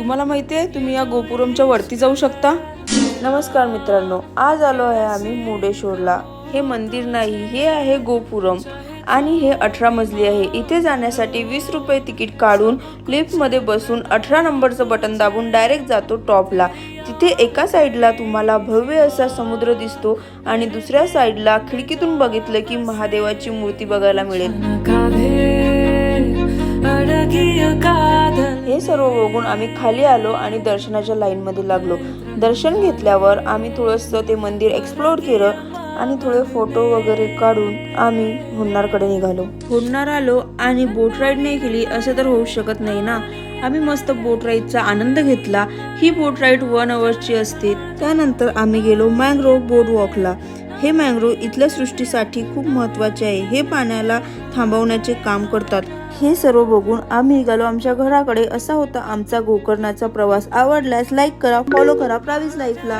तुम्हाला माहिती आहे तुम्ही या गोपुरमच्या वरती जाऊ शकता। नमस्कार मित्रांनो, आज आलो आहे आम्ही मुर्डेश्वरला। हे मंदिर नाही, हे आहे गोपुरम आणि हे 18 मजली आहे। इथे जाण्यासाठी 20 रुपये तिकीट काढून लिफ्ट मध्ये बसून 18 नंबरचं बटन दाबून डायरेक्ट जातो टॉपला। तिथे एका साइडला तुम्हाला भव्य असा समुद्र दिसतो आणि दुसऱ्या साइडला खिडकीतून बघितलं की महादेवाची मूर्ती बघायला मिळेल। हे सर्व बघून आम्ही खाली आलो आणि दर्शनाच्या लाईन मध्ये लागलो। दर्शन घेतल्यावर आम्ही थोडंसं ते मंदिर एक्सप्लोर केलं आणि थोडे फोटो वगैरे काढून आम्ही हुन्नारकडे निघालो। हुन्नार आलो आणि बोट राईड नाही केली असं तर होऊ शकत नाही ना। आम्ही मस्त बोट राईडचा आनंद घेतला। ही बोट राईड 1 आवर्सची असते। त्यानंतर आम्ही गेलो मँग्रोव्ह बोर्ड वॉकला। हे मँग्रोव्ह इथल्या सृष्टीसाठी खूप महत्त्वाचे आहे। हे पाण्याला थांबवण्याचे काम करतात। हे सर्व बघून आम्ही निघालो आमच्या घराकडे। असा होता आमचा गोकर्णाचा प्रवास। आवडल्यास लाईक करा, फॉलो करा प्रावीज लाईफला।